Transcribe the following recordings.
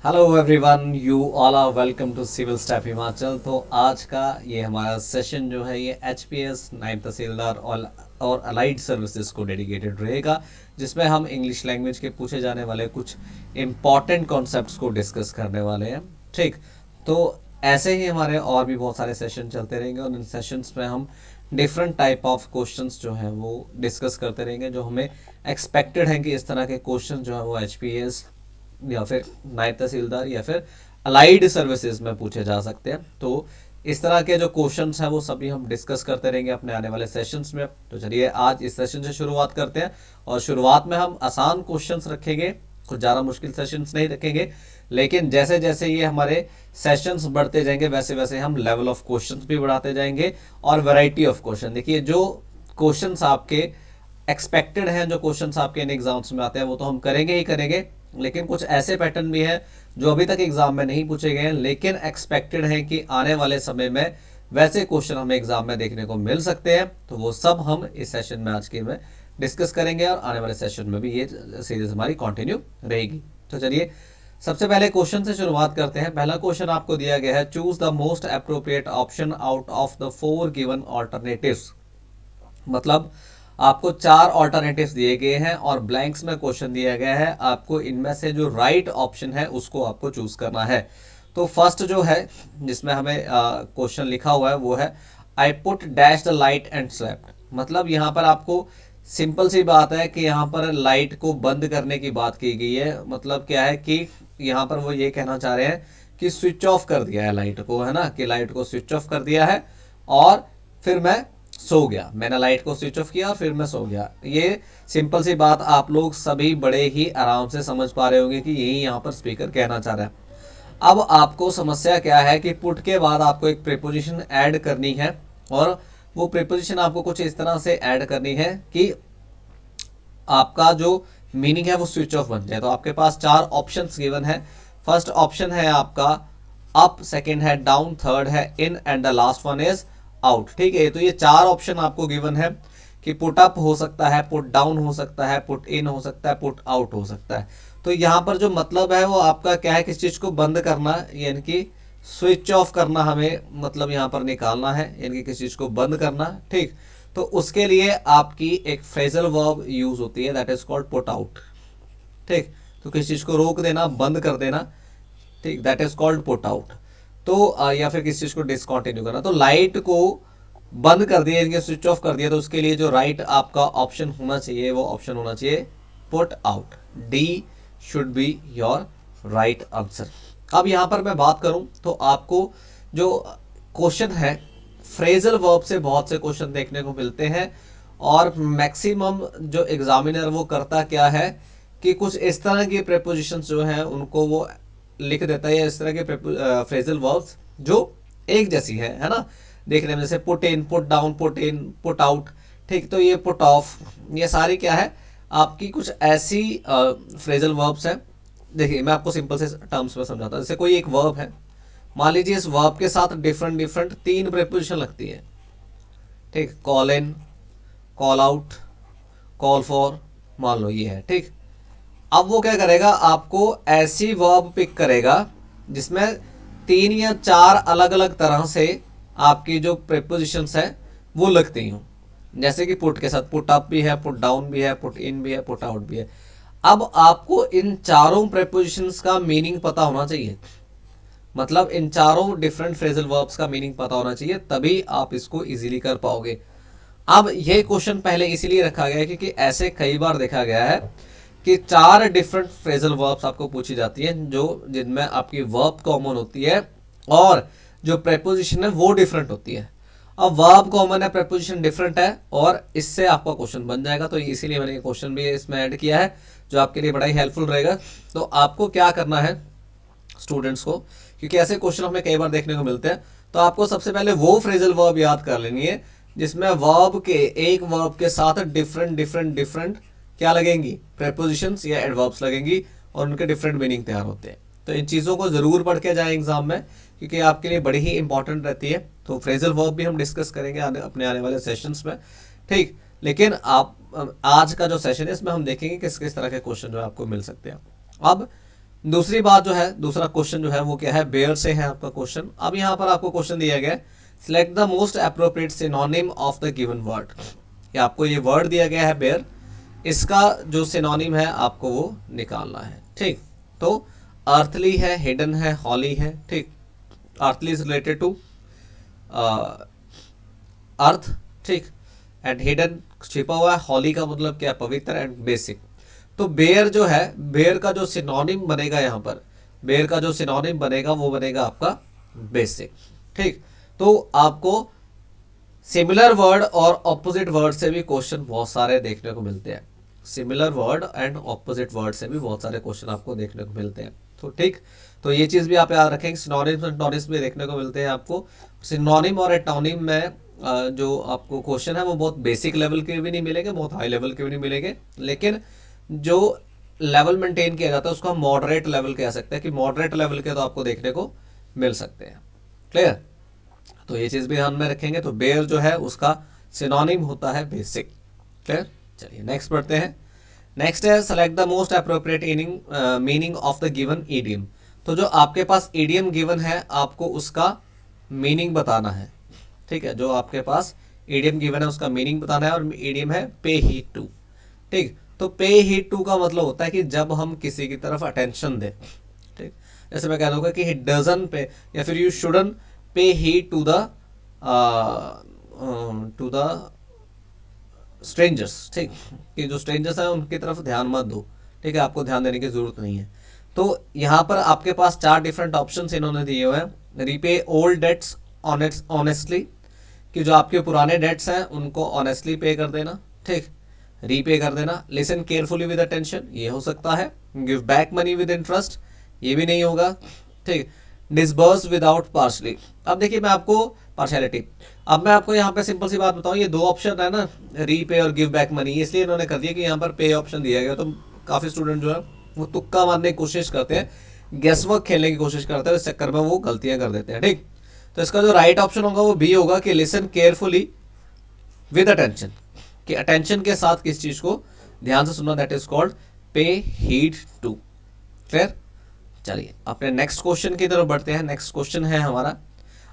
Hello everyone, you all are welcome to civil staff Himachal. तो आज का ये हमारा सेशन जो है ये एचपीएस नायब तहसीलदार और अलाइड सर्विसेज को डेडिकेटेड रहेगा, जिसमें हम इंग्लिश लैंग्वेज के पूछे जाने वाले कुछ इम्पॉर्टेंट कॉन्सेप्ट्स को डिस्कस करने वाले हैं। ठीक, तो ऐसे ही हमारे और भी बहुत सारे सेशन चलते रहेंगे और इन सेशंस में हम डिफरेंट टाइप ऑफ क्वेश्चंस जो हैं वो डिस्कस करते रहेंगे, जो हमें एक्सपेक्टेड हैं कि इस तरह के क्वेश्चन जो है वो एचपीएस या फिर नायब तहसीलदार या फिर अलाइड सर्विसेज में पूछे जा सकते हैं। तो इस तरह के जो क्वेश्चंस हैं वो सभी हम डिस्कस करते रहेंगे अपने आने वाले सेशंस में। तो चलिए आज इस सेशन से शुरुआत करते हैं और शुरुआत में हम आसान क्वेश्चंस रखेंगे, कुछ ज़्यादा मुश्किल सेशंस नहीं रखेंगे, लेकिन जैसे जैसे ये हमारे सेशंस बढ़ते जाएंगे वैसे वैसे हम लेवल ऑफ क्वेश्चंस भी बढ़ाते जाएंगे और वैरायटी ऑफ क्वेश्चन। देखिए, जो क्वेश्चंस आपके एक्सपेक्टेड हैं, जो क्वेश्चंस आपके इन एग्जाम्स में आते हैं वो तो हम करेंगे ही करेंगे, लेकिन कुछ ऐसे पैटर्न भी हैं जो अभी तक एग्जाम में नहीं पूछे गए हैं लेकिन एक्सपेक्टेड हैं कि आने वाले समय में वैसे क्वेश्चन हमें एग्जाम में देखने को मिल सकते हैं। तो वो सब हम इस सेशन में आज के में डिस्कस करेंगे और आने वाले सेशन में भी ये सीरीज हमारी कंटिन्यू रहेगी। तो चलिए सबसे पहले क्वेश्चन से शुरुआत करते हैं। पहला क्वेश्चन आपको दिया गया है, choose the most appropriate option out of the 4 given alternatives. मतलब आपको 4 ऑल्टरनेटिव्स दिए गए हैं और ब्लैंक्स में क्वेश्चन दिया गया है, आपको इनमें से जो राइट ऑप्शन है उसको आपको चूज करना है। तो फर्स्ट जो है जिसमें हमें क्वेश्चन लिखा हुआ है वो है, I put dash the light and slept. मतलब यहाँ पर आपको सिंपल सी बात है कि यहाँ पर लाइट को बंद करने की बात की गई है। मतलब क्या है कि यहाँ पर वो ये कहना चाह रहे हैं कि स्विच ऑफ कर दिया है लाइट को, है ना, कि लाइट को स्विच ऑफ कर दिया है और फिर मैं सो गया। मैंने लाइट को स्विच ऑफ किया और फिर मैं सो गया। ये सिंपल सी बात आप लोग सभी बड़े ही आराम से समझ पा रहे होंगे कि यही यहाँ पर स्पीकर कहना चाह रहा है। अब आपको समस्या क्या है कि पुट के बाद आपको एक प्रीपोजिशन ऐड करनी है और वो प्रीपोजिशन आपको कुछ इस तरह से ऐड करनी है कि आपका जो मीनिंग है वो स्विच ऑफ बन जाए। तो आपके पास 4 ऑप्शंस गिवन है। फर्स्ट ऑप्शन है आपका अप, सेकंड है डाउन, थर्ड है in and the last one is out. ठीक है, तो ये 4 ऑप्शन आपको गिवन है कि पुट अप हो सकता है, पुट डाउन हो सकता है, पुट इन हो सकता है, पुट आउट हो सकता है। तो यहाँ पर जो मतलब है वो आपका क्या है, किस चीज को बंद करना, यानी कि स्विच ऑफ करना हमें मतलब यहाँ पर निकालना है, यानी कि किस चीज को बंद करना। ठीक, तो उसके लिए आपकी एक फ्रेजल वर्ब यूज होती है, that is called put out. ठीक, तो किस चीज को रोक देना, बंद कर देना, ठीक, that is called put out. तो या फिर किसी चीज को डिसकंटिन्यू करना। तो लाइट को बंद कर दिया, इनके स्विच ऑफ कर दिया, तो उसके लिए जो राइट आपका ऑप्शन होना चाहिए वो ऑप्शन होना चाहिए put out. D should be your right answer. अब यहां पर मैं बात करूं तो आपको जो क्वेश्चन है फ्रेजल वर्ब से बहुत से क्वेश्चन देखने को मिलते हैं और मैक्सिमम जो एग्जामिनर वो करता क्या है कि कुछ इस तरह की प्रेपोजिशंस जो हैं उनको वो लिख देता है, इस तरह के फ्रेजल वर्ब्स जो एक जैसी है ना, देखने में, जैसे put in, put down, put in, put out. ठीक, तो ये पुट ऑफ, ये सारी क्या है आपकी कुछ ऐसी फ्रेजल वर्ब्स हैं। देखिए मैं आपको सिंपल से टर्म्स में समझाता हूँ। जैसे कोई एक वर्ब है, मान लीजिए इस वर्ब के साथ डिफरेंट डिफरेंट 3 प्रेपोजिशन लगती है। ठीक, call in, call out, call for, मान लो ये है। ठीक, अब वो क्या करेगा, आपको ऐसी वर्ब पिक करेगा जिसमें 3 या 4 अलग अलग तरह से आपकी जो प्रेपोजिशंस है वो लगती हूँ। जैसे कि पुट के साथ पुट अप भी है, पुट डाउन भी है, पुट इन भी है, पुट आउट भी है। अब आपको इन चारों प्रेपोजिशंस का मीनिंग पता होना चाहिए। मतलब इन चारों डिफरेंट फ्रेजल वर्ब्स का मीनिंग पता होना चाहिए, तभी आप इसको इजीली कर पाओगे। अब ये क्वेश्चन पहले इसीलिए रखा गया है क्योंकि ऐसे कई बार देखा गया है कि 4 डिफरेंट फ्रेजल वर्ब्स आपको पूछी जाती हैं जो जिनमें आपकी वर्ब कॉमन होती है और जो प्रेपोजिशन है वो डिफरेंट होती है। अब वर्ब कॉमन है, प्रेपोजिशन डिफरेंट है और इससे आपका क्वेश्चन बन जाएगा। तो इसीलिए मैंने ये क्वेश्चन भी इसमें ऐड किया है जो आपके लिए बड़ा ही हेल्पफुल रहेगा। तो आपको क्या करना है स्टूडेंट्स को, क्योंकि ऐसे क्वेश्चन हमें कई बार देखने को मिलते हैं, तो आपको सबसे पहले वो फ्रेजल वर्ब याद कर लेनी है जिसमें वर्ब के एक वर्ब के साथ डिफरेंट डिफरेंट डिफरेंट क्या लगेंगी, प्रेपोजिशंस या एडवर्ब्स लगेंगी और उनके डिफरेंट मीनिंग तैयार होते हैं। तो इन चीज़ों को ज़रूर पढ़ के जाएं एग्जाम में क्योंकि आपके लिए बड़ी ही इंपॉर्टेंट रहती है। तो फ्रेजल वर्ब भी हम डिस्कस करेंगे अपने आने वाले सेशंस में। ठीक, लेकिन आप आज का जो सेशन है इसमें हम देखेंगे किस किस तरह के क्वेश्चन जो आपको मिल सकते हैं। अब दूसरी बात जो है, दूसरा क्वेश्चन जो है वो क्या है, बेयर से है आपका क्वेश्चन। अब यहाँ पर आपको क्वेश्चन दिया गया है, select the most appropriate synonym of the given word. या आपको ये वर्ड दिया गया है बेयर, इसका जो सिनोनिम है आपको वो निकालना है। ठीक, तो अर्थली है, हिडन है, हॉली है। ठीक, earthly is related to earth, ठीक, एंड हिडन छिपा हुआ है, हॉली का मतलब क्या, पवित्र, एंड बेसिक। तो बेयर जो है, बेयर का जो सिनोनिम बनेगा यहाँ पर, बेयर का जो सिनोनिम बनेगा वो बनेगा आपका बेसिक। ठीक, तो आपको सिमिलर वर्ड और ऑपोजिट वर्ड से भी क्वेश्चन बहुत सारे देखने को मिलते हैं। Similar word and opposite word से भी बहुत सारे क्वेश्चन आपको देखने को मिलते हैं। तो ठीक, तो ये चीज़ भी आप याद रखेंगे, सिनोनिम्स एंड एंटोनिम्स भी देखने को मिलते हैं आपको। सिनोनिम और एंटोनिम में जो आपको क्वेश्चन है वो बहुत बेसिक लेवल के भी नहीं मिलेंगे, बहुत हाई लेवल के भी नहीं मिलेंगे, लेकिन जो लेवल मेंटेन किया जाता है उसको हम मॉडरेट लेवल कह सकते हैं, कि मॉडरेट लेवल के तो आपको देखने को मिल सकते हैं। क्लियर, तो ये चीज़ भी ध्यान में रखेंगे। तो बेयर जो है उसका सिनोनिम होता है बेसिक। क्लियर, चलिए नेक्स्ट पढ़ते हैं। नेक्स्ट है select the most appropriate meaning of the given idiom. तो जो आपके पास ईडियम गिवन है आपको उसका मीनिंग बताना है। ठीक है, जो आपके पास ईडियम गिवन है उसका मीनिंग बताना है, और ईडियम है पे हीड टू। ठीक, तो पे हीड टू का मतलब होता है कि जब हम किसी की तरफ अटेंशन दें। ठीक, जैसे मैं कह दूंगा कि ही डजन पे, या फिर यू शुडन पे हीड टू द स्ट्रेंजर्स। ठीक, कि जो स्ट्रेंजर्स हैं उनकी तरफ ध्यान मत दो। ठीक है, आपको ध्यान देने की जरूरत नहीं है। तो यहाँ पर आपके पास 4 डिफरेंट ऑप्शन इन्होंने दिए हुए हैं। रीपे ओल्ड डेट्स ऑनेस्टली, कि जो आपके पुराने डेट्स हैं उनको ऑनेस्टली पे कर देना। ठीक, रीपे कर देना। लिसन केयरफुली विद अटेंशन, ये हो सकता है। Give back money with interest, ये भी नहीं होगा। ठीक, डिसबर्स विदाउट पार्शली। अब देखिए मैं आपको पार्शलिटी, अब मैं आपको यहाँ पे सिंपल सी बात बताऊँ, ये 2 ऑप्शन है ना, रीपे और गिव बैक मनी, इसलिए इन्होंने कर दिया कि यहाँ पर पे ऑप्शन दिया गया। तो काफ़ी स्टूडेंट जो है वो तुक्का मारने की कोशिश करते हैं, गेसवर्क खेलने की कोशिश करते हैं, इस चक्कर में वो गलतियाँ कर देते हैं। ठीक, तो इसका जो राइट ऑप्शन होगा वो बी होगा, कि लिसन केयरफुली विद अटेंशन, कि अटेंशन के साथ किस चीज़ को ध्यान से सुनना, दैट इज कॉल्ड पे हीड टू। क्लियर, चलिए अपने नेक्स्ट क्वेश्चन की तरफ बढ़ते हैं। नेक्स्ट क्वेश्चन है हमारा,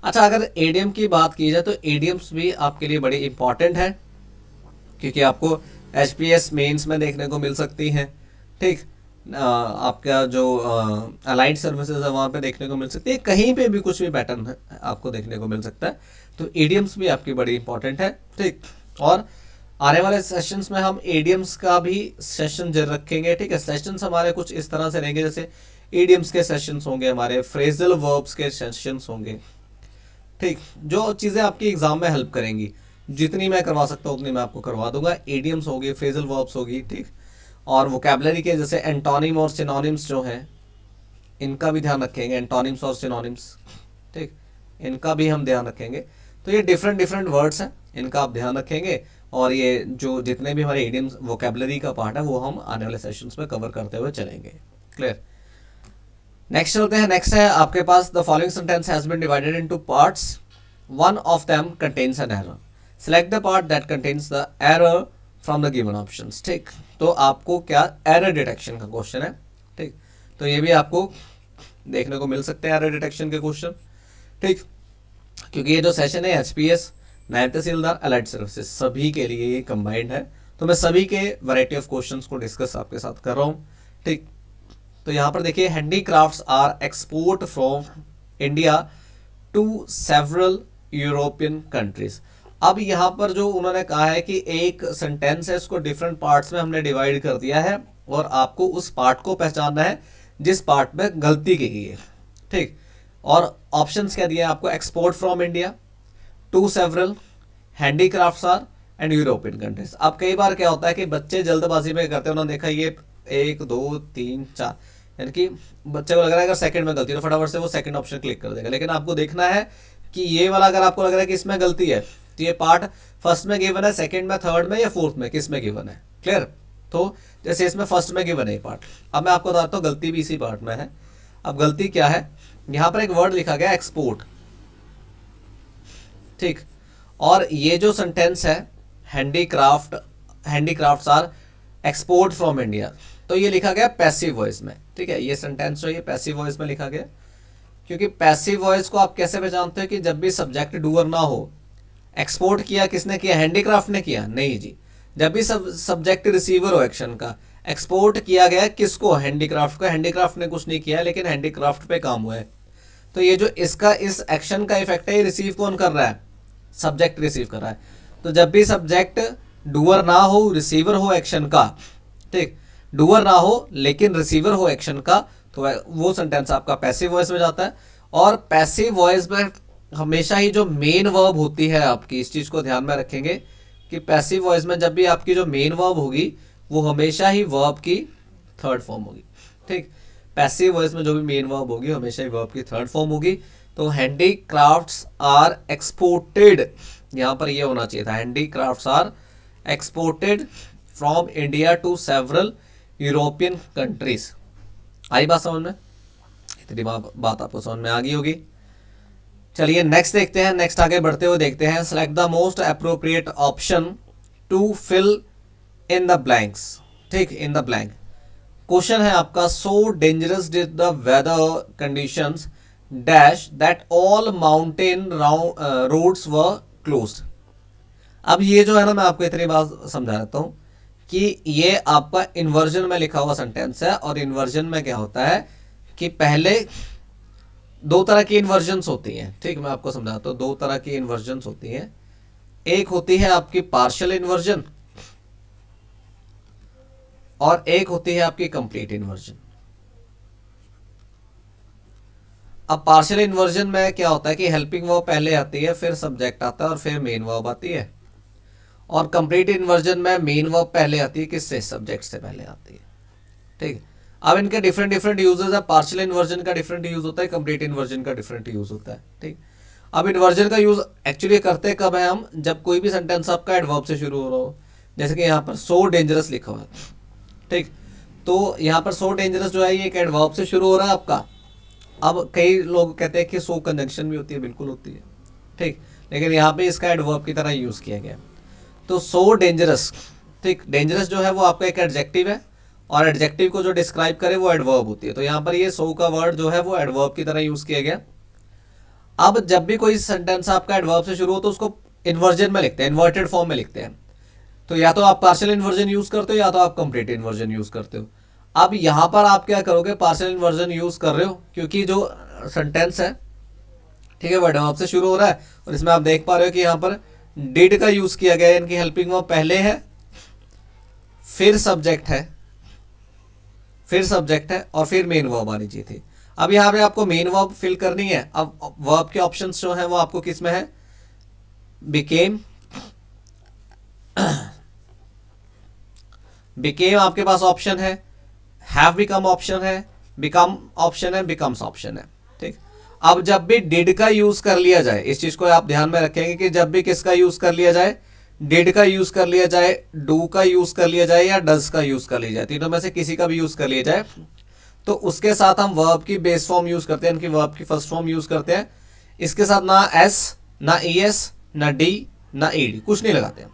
अच्छा अगर एडीएम की बात की जाए तो एडीएम्स भी आपके लिए बड़ी इंपॉर्टेंट है, क्योंकि आपको एचपीएस मेंस में देखने को मिल सकती हैं। ठीक, आपका जो अलाइड सर्विसेज है वहाँ पे देखने को मिल सकती है, कहीं पे भी कुछ भी पैटर्न है आपको देखने को मिल सकता है। तो एडीएम्स भी आपकी बड़ी इंपॉर्टेंट है। ठीक, और आने वाले सेशंस में हम एडीएम्स का भी सेशन जरूर रखेंगे। ठीक है, सेशंस हमारे कुछ इस तरह से रहेंगे, जैसे एडीएम्स के सेशंस होंगे, हमारे फ्रेजल वर्ब्स के सेशंस होंगे। ठीक, जो चीज़ें आपकी एग्जाम में हेल्प करेंगी, जितनी मैं करवा सकता हूँ उतनी मैं आपको करवा दूंगा। एडीएम्स होगी, फ्रेजल वर्ब्स होगी। ठीक, और वोकैबुलरी के जैसे एंटोनिम और सिनोनिम्स जो हैं इनका भी ध्यान रखेंगे, एंटोनिम्स और सिनोनिम्स। ठीक, इनका भी हम ध्यान रखेंगे। तो ये डिफरेंट डिफरेंट वर्ड्स हैं, इनका आप ध्यान रखेंगे, और ये जो जितने भी हमारे इडियम्स वोकैबुलरी का पार्ट है वो हम आने वाले सेशंस में कवर करते हुए चलेंगे। क्लियर, नेक्स्ट चलते हैं। नेक्स्ट है आपके पास, the following sentence has been divided into parts, one of them contains an error, select the part that contains the error from the given options. ठीक, तो आपको क्या एरर डिटेक्शन का क्वेश्चन है। ठीक, तो ये भी आपको देखने को मिल सकते हैं एरर डिटेक्शन के क्वेश्चन। ठीक, क्योंकि ये जो सेशन है एचपीएस, नायब तहसीलदार, अलाइड सर्विसेज, सभी के लिए ये कंबाइंड है। तो मैं सभी के वैरायटी ऑफ क्वेश्चंस को डिस्कस आपके साथ कर रहा हूँ। ठीक, तो यहाँ पर देखिए, handicrafts are export from India to several European countries. अब यहाँ पर जो उन्होंने कहा है कि एक सेंटेंस है, उसको डिफरेंट पार्ट्स में हमने डिवाइड कर दिया है, और आपको उस पार्ट को पहचानना है जिस पार्ट में गलती की गई है। ठीक, और ऑप्शंस क्या दिए आपको, export from India, to several, handicrafts are, and European countries. अब कई बार क्या होता है कि बच्चे जल्दबाजी में करते हैं, उन्होंने देखा ये 1 2 3 4, यानी कि बच्चे को लग रहा है अगर सेकंड में गलती है तो फटाफट से वो सेकंड ऑप्शन क्लिक कर देगा। लेकिन आपको देखना है कि ये वाला अगर आपको लग रहा है कि इसमें गलती है तो ये पार्ट फर्स्ट में गिवन है, सेकंड में, थर्ड में, या फोर्थ में, किस में गिवन है। क्लियर, तो जैसे इसमें फर्स्ट में गिवन है ये पार्ट। अब मैं आपको बताता हूँ गलती भी इसी पार्ट में है। अब गलती क्या है, यहाँ पर एक वर्ड लिखा गया एक्सपोर्ट। ठीक, और ये जो सेंटेंस है handicrafts are export from India, तो ये लिखा गया पैसिव वॉइस में, ठीक है। ये सेंटेंस जो ये पैसिव वॉइस में लिखा गया, क्योंकि पैसिव वॉइस को आप कैसे पहचानते हो कि जब भी सब्जेक्ट डूअर ना हो। एक्सपोर्ट किया किसने किया, हैंडीक्राफ्ट ने किया, नहीं जी। जब भी सब्जेक्ट रिसीवर हो एक्शन का, एक्सपोर्ट किया गया किसको, हैंडीक्राफ्ट को। हैंडीक्राफ्ट ने कुछ नहीं किया, लेकिन हैंडीक्राफ्ट पे काम हुआ है। तो ये जो इसका इस एक्शन का इफेक्ट है, ये रिसीव कौन कर रहा है, सब्जेक्ट रिसीव कर रहा है। तो जब भी सब्जेक्ट डूअर ना हो, रिसीवर हो एक्शन का, ठीक, डूअर ना हो लेकिन रिसीवर हो एक्शन का, तो वो सेंटेंस आपका पैसिव वॉइस में जाता है। और पैसिव वॉइस में हमेशा ही जो मेन वर्ब होती है आपकी, इस चीज को ध्यान में रखेंगे कि पैसिव वॉइस में जब भी आपकी जो मेन वर्ब होगी वो हमेशा ही वर्ब की थर्ड फॉर्म होगी, ठीक। पैसिव वॉइस में जो भी मेन वर्ब होगी हमेशा ही वर्ब की थर्ड फॉर्म होगी। तो हैंडीक्राफ्ट्स आर एक्सपोर्टेड, यहां पर ये होना चाहिए था, handicrafts are exported from India to several European countries. आई बात समझ में, इतनी बात आपको समझ में आ गई होगी। चलिए नेक्स्ट देखते हैं, नेक्स्ट आगे बढ़ते हुए देखते हैं। Select the most appropriate option to fill in the blanks, ठीक, इन द ब्लैंक। क्वेश्चन है आपका, so dangerous did the weather conditions dash that all mountain roads were closed. अब ये जो है ना, मैं आपको इतनी बात समझा देता हूं कि ये आपका इन्वर्जन में लिखा हुआ सेंटेंस है। और इन्वर्जन में क्या होता है कि पहले दो तरह की इन्वर्जन्स होती हैं, ठीक, मैं आपको समझाता हूँ। दो तरह की इन्वर्जन्स होती हैं, एक होती है आपकी पार्शियल इन्वर्जन और एक होती है आपकी कंप्लीट इन्वर्जन। अब पार्शियल इन्वर्जन में क्या होता है कि हेल्पिंग वर्ब पहले आती है, फिर सब्जेक्ट आता है और फिर मेन वर्ब आती है। और कंप्लीट इन्वर्जन में मेन वर्ब पहले आती है, किससे, सब्जेक्ट से पहले आती है, ठीक। अब इनके डिफरेंट डिफरेंट यूजेस है। पार्शियल इन्वर्जन का डिफरेंट यूज होता है, कंप्लीट इन्वर्जन का डिफरेंट यूज होता है, ठीक। अब इन्वर्जन का यूज एक्चुअली करते कब है हम, जब कोई भी सेंटेंस आपका एडवर्ब से शुरू हो रहा हो। जैसे कि यहाँ पर सो डेंजरस लिखा हुआ है, ठीक, तो यहाँ पर सो डेंजरस जो है ये एक एडवर्ब से शुरू हो रहा है आपका। अब कई लोग कहते हैं कि सो कंजंक्शन भी होती है, बिल्कुल होती है, ठीक, लेकिन यहाँ पे इसका एडवर्ब की तरह यूज किया गया। तो सो डेंजरस, ठीक, डेंजरस जो है वो आपका एक एडजेक्टिव है और एडजेक्टिव को जो डिस्क्राइब करे वो एडवर्ब होती है। तो यहाँ पर ये सो का वर्ड जो है वो एडवर्ब की तरह यूज किया गया। अब जब भी कोई सेंटेंस आपका एडवर्ब से शुरू हो तो उसको इन्वर्जन में लिखते हैं, इन्वर्टेड फॉर्म में लिखते हैं। तो या तो आप पार्शियल इन्वर्जन यूज करते हो या तो आप कंप्लीट इन्वर्जन यूज करते हो। अब यहां पर आप क्या करोगे, पार्शियल इन्वर्जन यूज कर रहे हो क्योंकि जो सेंटेंस है, ठीक है, वो एडवर्ब से शुरू हो रहा है। और इसमें आप देख पा रहे हो कि यहाँ पर डिड का यूज किया गया है, इनकी हेल्पिंग वर्ब पहले है, फिर सब्जेक्ट है, फिर सब्जेक्ट है और फिर मेन वर्ब आनी चाहिए थी। अब यहाँ पे आपको मेन वर्ब फिल करनी है। अब वर्ब के ऑप्शंस जो हैं वो आपको किस में है, बिकेम, बिकेम आपके पास ऑप्शन है, हैव बिकम ऑप्शन है, बिकम ऑप्शन है, बिकम्स ऑप्शन है, ठीक। अब जब भी डिड का यूज कर लिया जाए, इस चीज को आप ध्यान में रखेंगे कि जब भी किसका यूज कर लिया जाए, डिड का यूज कर लिया जाए, डू का यूज कर लिया जाए या डज का यूज कर लिया जाए, तीनों में से किसी का भी यूज कर लिया जाए, तो उसके साथ हम वर्ब की बेस फॉर्म यूज करते हैं, इनकी वर्ब की फर्स्ट फॉर्म यूज करते हैं। इसके साथ ना एस, ना ईएस, ना डी, ना ईडी, कुछ नहीं लगाते हैं,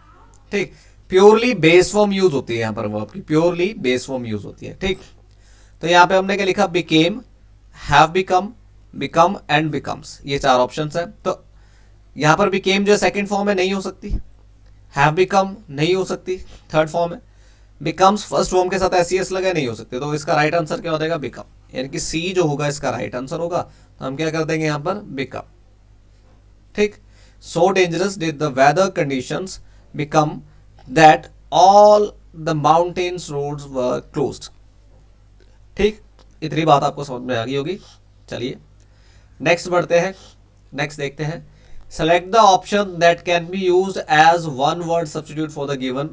ठीक। प्योरली बेस फॉर्म यूज होती है यहाँ पर वर्ब की, प्योरली बेस फॉर्म यूज होती है, ठीक। तो यहाँ पे हमने क्या लिखा, became, have become, become and becomes, ये चार ऑप्शन है। तो यहाँ पर बिकेम जो सेकंड फॉर्म है नहीं हो सकती, हैव बिकम नहीं हो सकती, थर्ड फॉर्म है, बिकम्स फर्स्ट फॉर्म के साथ एस लगे नहीं हो सकते। तो इसका राइट आंसर क्या हो जाएगा, बिकम, यानी कि सी जो होगा इसका राइट आंसर होगा। तो हम क्या कर देंगे यहाँ पर, बिकम, ठीक। So dangerous did the weather conditions become that all the mountains roads were closed, ठीक। इतनी बात आपको समझ में आ गई होगी। चलिए नेक्स्ट बढ़ते हैं, नेक्स्ट देखते हैं। Select the option that can be used as one word substitute for the given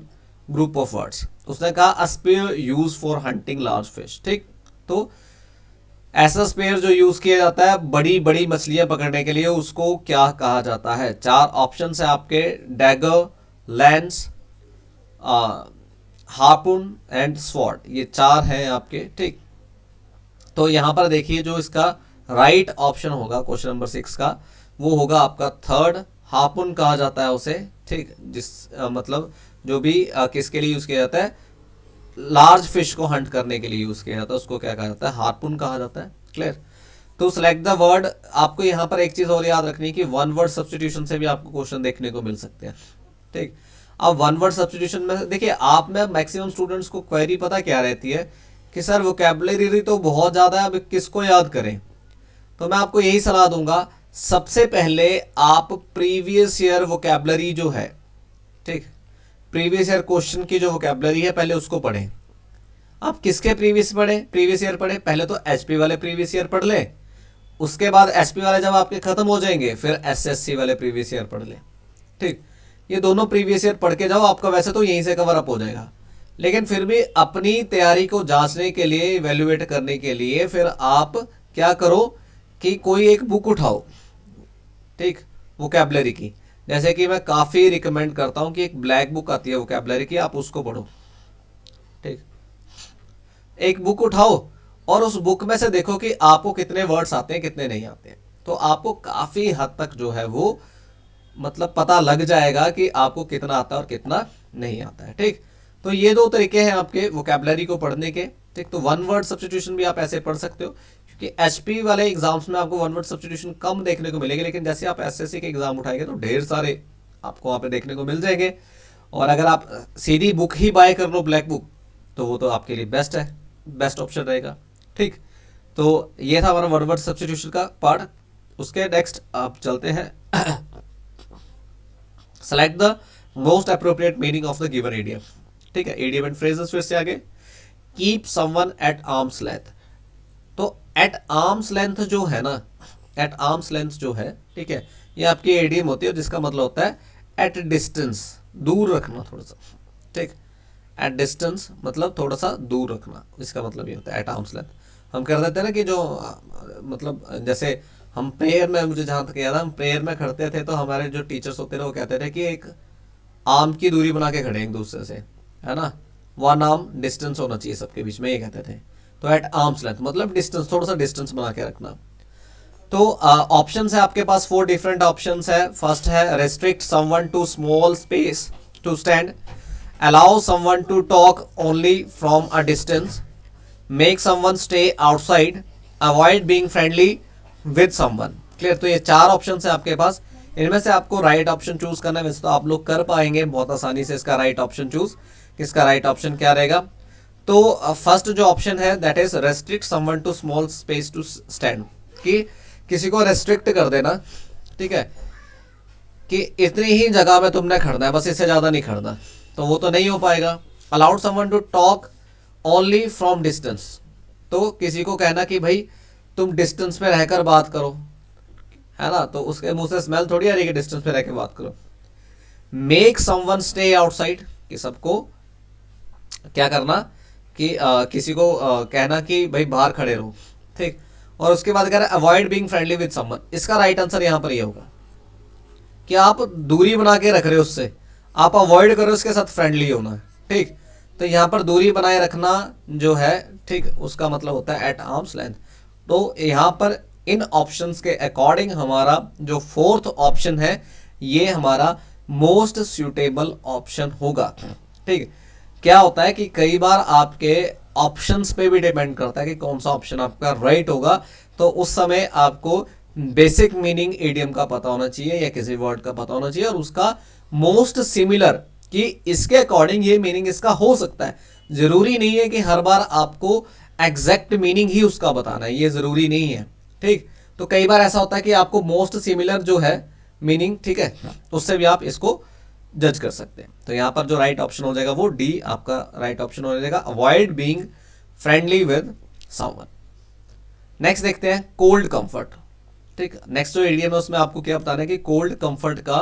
group of words. उसने कहा a spear use for hunting large fish, ठीक। तो ऐसा स्पेयर जो यूज किया जाता है बड़ी बड़ी मछलियां पकड़ने के लिए, उसको क्या कहा जाता है। चार ऑप्शन है आपके, dagger, lens, harpoon and sword, ये चार हैं आपके, ठीक। तो यहां पर देखिए जो इसका राइट ऑप्शन होगा क्वेश्चन नंबर 6 का, वो होगा आपका थर्ड, हार्पून कहा जाता है उसे, ठीक। जिस मतलब जो भी किसके लिए यूज किया जाता है, लार्ज फिश को हंट करने के लिए यूज किया जाता है, उसको क्या कहा जाता है, हार्पून कहा जाता है। क्लियर। तो सिलेक्ट द वर्ड, आपको यहाँ पर एक चीज और याद रखनी है कि वन वर्ड सब्स्टिट्यूशन से भी आपको क्वेश्चन देखने को मिल सकते हैं। ठीक। अब वन वर्ड सब्स्टिट्यूशन में देखिए, आप में मैक्सिमम स्टूडेंट्स को क्वेरी पता क्या रहती है कि सर वोकैबुलरी तो बहुत ज्यादा है, अब किसको याद करें। तो मैं आपको यही सलाह दूंगा, सबसे पहले आप प्रीवियस ईयर वोकैबुलरी जो है, ठीक, प्रीवियस ईयर क्वेश्चन की जो वोकैबुलरी है पहले उसको पढ़ें। आप किसके प्रीवियस ईयर पढ़े, पहले तो एचपी वाले प्रीवियस ईयर पढ़ लें, उसके बाद एचपी वाले जब आपके खत्म हो जाएंगे फिर एसएससी वाले प्रीवियस ईयर पढ़ लें। ठीक, ये दोनों प्रीवियस ईयर पढ़ के जाओ, आपका वैसे तो यहीं से कवर अप हो जाएगा, लेकिन फिर भी अपनी तैयारी को जांचने के लिए, इवेल्युएट करने के लिए फिर आप क्या करो कि कोई एक बुक उठाओ, ठीक, वोकैबुलरी की। जैसे कि मैं काफ़ी रिकमेंड करता हूं कि एक ब्लैक बुक आती है वोकैबुलरी की, आप उसको पढ़ो। ठीक, एक बुक उठाओ और उस बुक में से देखो कि आपको कितने वर्ड्स आते हैं कितने नहीं आते हैं, तो आपको काफ़ी हद तक जो है वो मतलब पता लग जाएगा कि आपको कितना आता है और कितना नहीं आता है। ठीक, तो ये दो तरीके हैं आपके वोकैबुलरी को पढ़ने के। ठीक, तो वन वर्ड सब्स्टिट्यूशन भी आप ऐसे पढ़ सकते हो, क्योंकि एचपी वाले एग्जाम्स में आपको वन वर्ड सब्स्टिट्यूशन कम देखने को मिलेगी, लेकिन जैसे आप एसएससी के एग्जाम उठाएंगे तो ढेर सारे आपको वहाँ पे देखने को मिल जाएंगे। और अगर आप सीधी बुक ही बाय कर लो, ब्लैक बुक, तो वो तो आपके लिए बेस्ट है, बेस्ट ऑप्शन रहेगा। ठीक, तो ये था हमारा वन वर्ड सब्स्टिट्यूशन का पार्ट। उसके नेक्स्ट आप चलते हैं, select the most appropriate meaning of the given idiom. ठीक है, इडियम एंड फ्रेजेस फिर से आगे, keep someone eight arms length. तो एट आर्म्स लेंथ जो है ना, एट आर्म्स लेंथ जो है, ठीक है, ये आपकी इडियम होती है जिसका मतलब होता है एट डिस्टेंस, दूर रखना थोड़ा सा। ठीक, एट डिस्टेंस मतलब थोड़ा सा दूर रखना, इसका मतलब ये होता है एट आर्म्स लेंथ। हम कर देते हैं ना कि जो मतलब जैसे हम प्रेयर में, मुझे जहाँ तक याद है, हम प्रेयर में खड़ते थे तो हमारे जो टीचर्स होते थे वो कहते थे कि एक आर्म की दूरी बना के खड़े एक दूसरे से, है ना, वन आर्म डिस्टेंस होना चाहिए सबके बीच में, ये कहते थे। तो एट आर्म्स लेंथ मतलब डिस्टेंस, थोड़ा सा डिस्टेंस बना के रखना। तो ऑप्शन है आपके पास, 4 डिफरेंट ऑप्शन है। फर्स्ट है restrict someone to small space to stand, allow someone to talk only from a distance, make someone stay outside, avoid being friendly with someone. Clear. तो ये 4 ऑप्शन है आपके पास, इनमें से आपको राइट ऑप्शन चूज करना है। वैसे तो आप लोग कर पाएंगे बहुत आसानी से इसका राइट ऑप्शन चूज। किसका राइट ऑप्शन क्या रहेगा? तो फर्स्ट जो ऑप्शन है that is restrict someone to small space to stand, कि किसी को रेस्ट्रिक्ट कर देना, ठीक है, कि इतनी ही जगह में तुमने खड़ना है, बस इससे ज्यादा नहीं खड़ना, तो वो तो नहीं हो पाएगा। Allowed someone to talk only from distance, तो किसी को कहना कि भाई तुम डिस्टेंस पे रहकर बात करो, है ना, तो उसके मुंह से स्मेल थोड़ी आ रही है, डिस्टेंस पे रह के बात करो। मेक समवन स्टे आउटसाइड, कि सबको क्या करना कि किसी को कहना कि भाई बाहर खड़े रहो, ठीक। और उसके बाद कह रहा है avoid being friendly with someone. इसका राइट आंसर यहां पर ये होगा कि आप दूरी बना के रख रहे हो उससे, आप अवॉइड करो उसके साथ फ्रेंडली होना, ठीक। तो यहां पर दूरी बनाए रखना जो है, ठीक, उसका मतलब होता है एट आर्म्स लेंथ। तो यहां पर इन ऑप्शंस के अकॉर्डिंग हमारा जो फोर्थ ऑप्शन है ये हमारा मोस्ट सुटेबल ऑप्शन होगा, ठीक। क्या होता है कि कई बार आपके ऑप्शंस पे भी डिपेंड करता है कि कौन सा ऑप्शन आपका राइट होगा, तो उस समय आपको बेसिक मीनिंग इडियम का पता होना चाहिए या किसी वर्ड का पता होना चाहिए, और उसका मोस्ट सिमिलर, कि इसके अकॉर्डिंग ये मीनिंग इसका हो सकता है। जरूरी नहीं है कि हर बार आपको एग्जैक्ट मीनिंग ही उसका बताना है, ये जरूरी नहीं है, ठीक। तो कई बार ऐसा होता है कि आपको मोस्ट सिमिलर जो है मीनिंग, ठीक है, उससे भी आप इसको जज कर सकते हैं। तो यहां पर जो राइट ऑप्शन हो जाएगा वो डी आपका राइट ऑप्शन हो जाएगा, avoid being friendly with someone. Next देखते हैं कोल्ड कंफर्ट, ठीक। नेक्स्ट जो इडियम है उसमें आपको क्या बताना है कि कोल्ड कंफर्ट का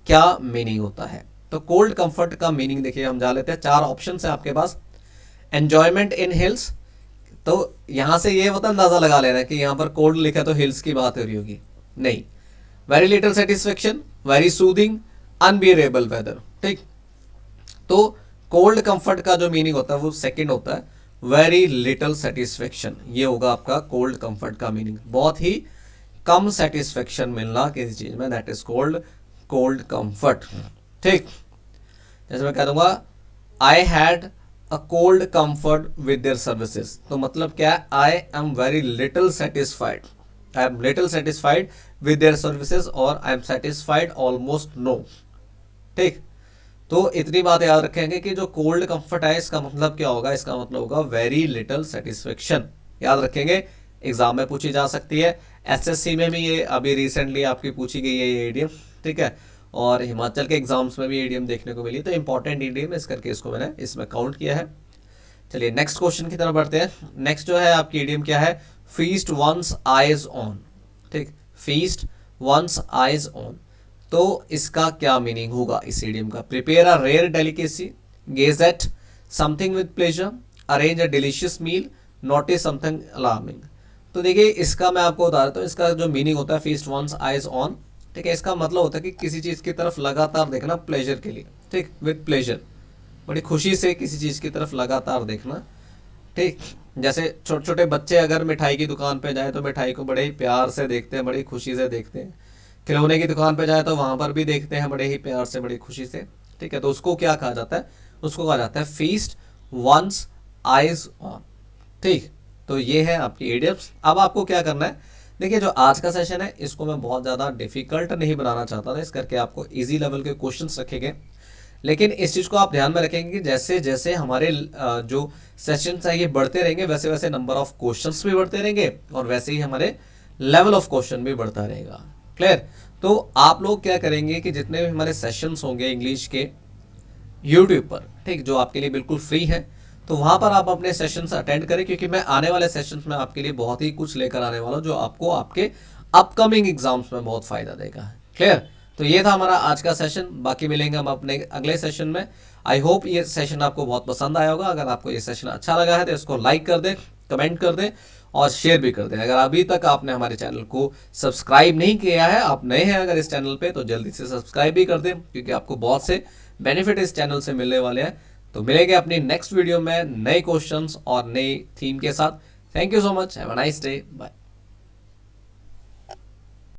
क्या मीनिंग होता है। तो कोल्ड कंफर्ट का मीनिंग देखिए हम जा लेते हैं, 4 ऑप्शन है आपके पास। एंजॉयमेंट इन हिल्स, तो यहां से ये मतलब अंदाजा लगा लेना कि यहां पर कोल्ड लिखा है तो हिल्स की बात हो रही होगी, नहीं। Very little satisfaction, very soothing, unbearable weather, ठीक। तो कोल्ड कंफर्ट का जो मीनिंग होता है वो सेकंड होता है वेरी लिटिल सेटिस्फेक्शन, ये होगा आपका कोल्ड कंफर्ट का मीनिंग। बहुत ही कम सेटिस्फेक्शन मिलना किसी चीज में, that is called cold comfort, ठीक। जैसे मैं कह दूंगा I had a cold comfort with their services. तो मतलब क्या है, I am very little satisfied, I am little satisfied with their services और I am satisfied almost no. ठीक, तो इतनी बात याद रखेंगे कि जो कोल्ड कंफर्ट है इसका मतलब क्या होगा, इसका मतलब होगा वेरी लिटिल सेटिस्फेक्शन। याद रखेंगे, एग्जाम में पूछी जा सकती है, एसएससी में भी ये अभी रिसेंटली आपकी पूछी गई है ये ईडीएम। ठीक है, और हिमाचल के एग्जाम्स में भी ईडीएम देखने को मिली, तो इंपॉर्टेंट ईडीएम इस करके इसको मैंने इसमें काउंट किया है। चलिए नेक्स्ट क्वेश्चन की तरफ बढ़ते हैं। नेक्स्ट जो है आपकी ईडीएम क्या है, फीस्ट वंस आइज ऑन। ठीक, फीस्ट वंस आइज ऑन, तो इसका क्या मीनिंग होगा इस ईडियम का, prepare a rare delicacy, gaze at something with pleasure, arrange a delicious meal, notice something alarming. तो देखिए इसका मैं आपको बता देता हूँ, इसका जो मीनिंग होता है फीस्ट वंस आइज ऑन, ठीक है, इसका मतलब होता है कि किसी चीज़ की तरफ लगातार देखना प्लेजर के लिए। ठीक, विद प्लेजर, बड़ी खुशी से किसी चीज़ की तरफ लगातार देखना। ठीक, जैसे छोटे छोटे बच्चे अगर मिठाई की दुकान पे जाए तो मिठाई को बड़े ही प्यार से देखते हैं, बड़ी खुशी से देखते हैं। खिलौने की दुकान पे जाए तो वहां पर भी देखते हैं बड़े ही प्यार से, बड़ी खुशी से। ठीक है, तो उसको क्या कहा जाता है, उसको कहा जाता है फीस्ट वंस आइज ऑन। ठीक, तो ये है आपकी इडियम्स। अब आपको क्या करना है, देखिए जो आज का सेशन है इसको मैं बहुत ज़्यादा डिफिकल्ट नहीं बनाना चाहता था, इस करके आपको इजी लेवल के क्वेश्चंस रखे गए। लेकिन इस चीज़ को आप ध्यान में रखेंगे कि जैसे जैसे हमारे जो सेशंस है ये बढ़ते रहेंगे, वैसे वैसे नंबर ऑफ क्वेश्चंस भी बढ़ते रहेंगे और वैसे ही हमारे लेवल ऑफ क्वेश्चन भी बढ़ता रहेगा। क्लियर? तो आप लोग क्या करेंगे कि जितने भी हमारे सेशंस होंगे इंग्लिश के यूट्यूब पर, ठीक, जो आपके लिए बिल्कुल फ्री है, तो वहां पर आप अपने सेशंस अटेंड करें, क्योंकि मैं आने वाले सेशंस में आपके लिए बहुत ही कुछ लेकर आने वाला हूं जो आपको आपके अपकमिंग एग्जाम्स में बहुत फायदा देगा। क्लियर? तो ये था हमारा आज का सेशन, बाकी मिलेंगे हम अपने अगले सेशन में। आई होप ये सेशन आपको बहुत पसंद आया होगा। अगर आपको ये सेशन अच्छा लगा है तो इसको लाइक कर दें, कमेंट कर दें और शेयर भी कर दें। अगर अभी तक आपने हमारे चैनल को सब्सक्राइब नहीं किया है, आप नए हैं अगर इस चैनल पे, तो जल्दी से सब्सक्राइब भी कर दें, क्योंकि आपको बहुत से बेनिफिट इस चैनल से मिलने वाले हैं। तो मिलेंगे अपनी नेक्स्ट वीडियो में नए क्वेश्चंस और नई थीम के साथ। Thank you so much, have a nice day, bye.